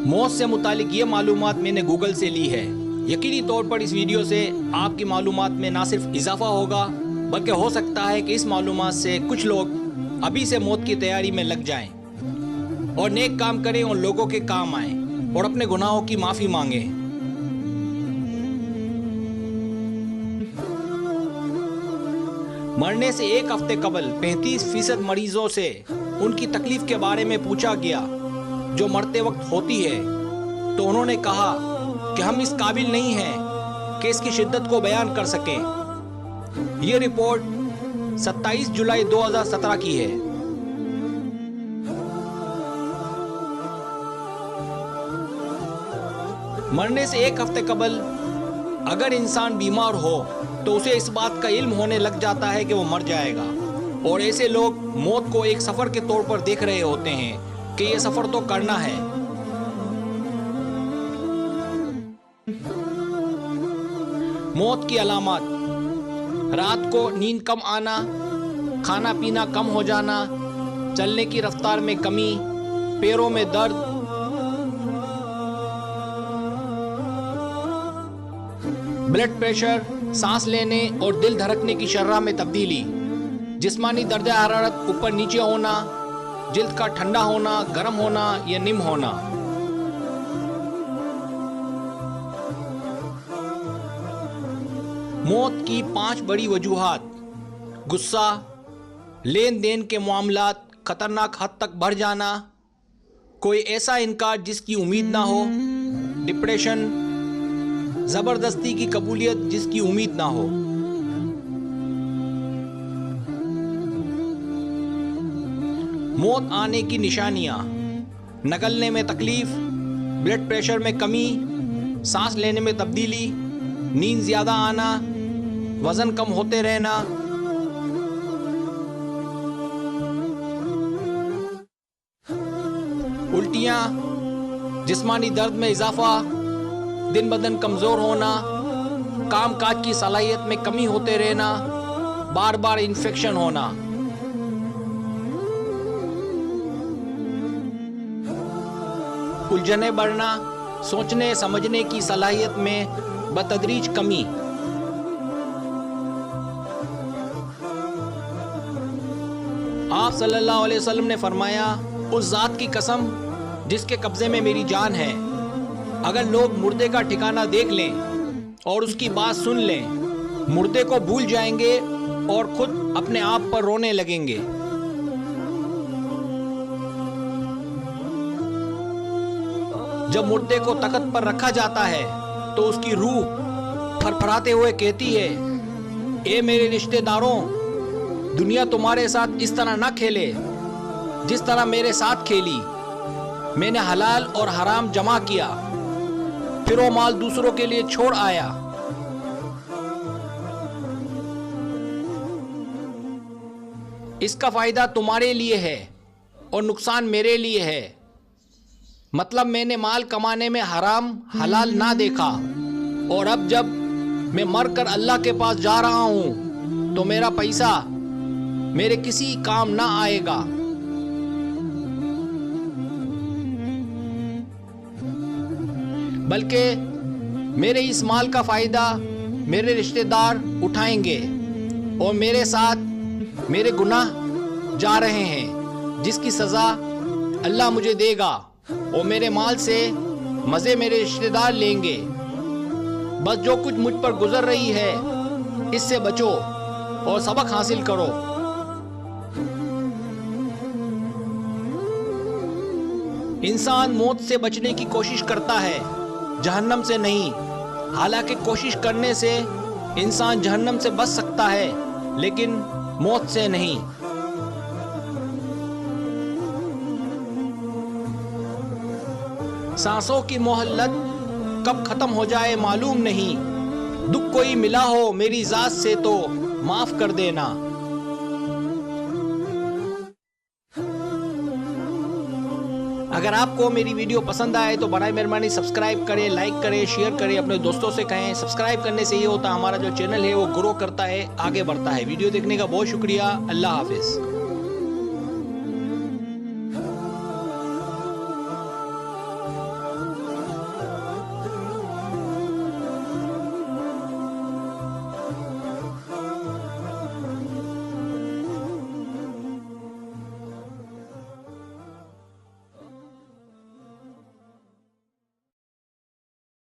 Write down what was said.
موت سے متعلق یہ معلومات میں نے گوگل سے لی ہے۔ یقینی طور پر اس ویڈیو سے آپ کی معلومات میں نہ صرف اضافہ ہوگا بلکہ ہو سکتا ہے کہ اس معلومات سے کچھ لوگ ابھی سے موت کی تیاری میں لگ جائیں اور نیک کام کریں اور لوگوں کے کام آئیں اور اپنے گناہوں کی معافی مانگیں۔ مرنے سے ایک ہفتے قبل 35% مریضوں سے ان کی تکلیف کے بارے میں پوچھا گیا جو مرتے وقت ہوتی ہے، تو انہوں نے کہا کہ ہم اس قابل نہیں ہیں کہ اس کی شدت کو بیان کر سکیں۔ یہ رپورٹ 27 جولائی 2017 کی ہے۔ مرنے سے ایک ہفتے قبل اگر انسان بیمار ہو تو اسے اس بات کا علم ہونے لگ جاتا ہے کہ وہ مر جائے گا، اور ایسے لوگ موت کو ایک سفر کے طور پر دیکھ رہے ہوتے ہیں کہ یہ سفر تو کرنا ہے۔ موت کی علامات: رات کو نیند کم آنا، کھانا پینا کم ہو جانا، چلنے کی رفتار میں کمی، پیروں میں درد، بلڈ پریشر، سانس لینے اور دل دھڑکنے کی شرح میں تبدیلی، جسمانی درجہ حرارت اوپر نیچے ہونا، جلد کا ٹھنڈا ہونا، گرم ہونا یا نم ہونا۔ موت کی 5 بڑی وجوہات: غصہ، لین دین کے معاملات خطرناک حد تک بڑھ جانا، کوئی ایسا انکار جس کی امید نہ ہو، ڈپریشن، زبردستی کی قبولیت جس کی امید نہ ہو۔ موت آنے کی نشانیاں: نگلنے میں تکلیف، بلڈ پریشر میں کمی، سانس لینے میں تبدیلی، نیند زیادہ آنا، وزن کم ہوتے رہنا، الٹیاں، جسمانی درد میں اضافہ، دن بدن کمزور ہونا، کام کاج کی صلاحیت میں کمی ہوتے رہنا، بار بار انفیکشن ہونا۔ الجھنیں بڑھنا، سوچنے سمجھنے کی صلاحیت میں بتدریج کمی۔ آپ صلی اللہ علیہ وسلم نے فرمایا، اس ذات کی قسم جس کے قبضے میں میری جان ہے، اگر لوگ مردے کا ٹھکانہ دیکھ لیں اور اس کی بات سن لیں، مردے کو بھول جائیں گے اور خود اپنے آپ پر رونے لگیں گے۔ جب مردے کو تخت پر رکھا جاتا ہے تو اس کی روح پھرپھراتے ہوئے کہتی ہے، اے میرے رشتہ داروں، دنیا تمہارے ساتھ اس طرح نہ کھیلے جس طرح میرے ساتھ کھیلی۔ میں نے حلال اور حرام جمع کیا، پھر وہ مال دوسروں کے لیے چھوڑ آیا۔ اس کا فائدہ تمہارے لیے ہے اور نقصان میرے لیے ہے۔ مطلب میں نے مال کمانے میں حرام حلال نہ دیکھا، اور اب جب میں مر کر اللہ کے پاس جا رہا ہوں تو میرا پیسہ میرے کسی کام نہ آئے گا۔ بلکہ میرے اس مال کا فائدہ میرے رشتہ دار اٹھائیں گے، اور میرے ساتھ میرے گناہ جا رہے ہیں جس کی سزا اللہ مجھے دے گا، اور میرے مال سے مزے میرے رشتہ دار لیں گے۔ بس جو کچھ مجھ پر گزر رہی ہے اس سے بچو اور سبق حاصل کرو۔ انسان موت سے بچنے کی کوشش کرتا ہے، جہنم سے نہیں۔ حالانکہ کوشش کرنے سے انسان جہنم سے بچ سکتا ہے لیکن موت سے نہیں۔ سانسوں کی مہلت کب ختم ہو جائے معلوم نہیں، دکھ کوئی ملا ہو میری ذات سے تو معاف کر دینا۔ اگر آپ کو میری ویڈیو پسند آئے تو برائے مہربانی سبسکرائب کریں، لائک کریں، شیئر کریں، اپنے دوستوں سے کہیں۔ سبسکرائب کرنے سے یہ ہوتا ہے ہمارا جو چینل ہے وہ گرو کرتا ہے، آگے بڑھتا ہے۔ ویڈیو دیکھنے کا بہت شکریہ، اللہ حافظ۔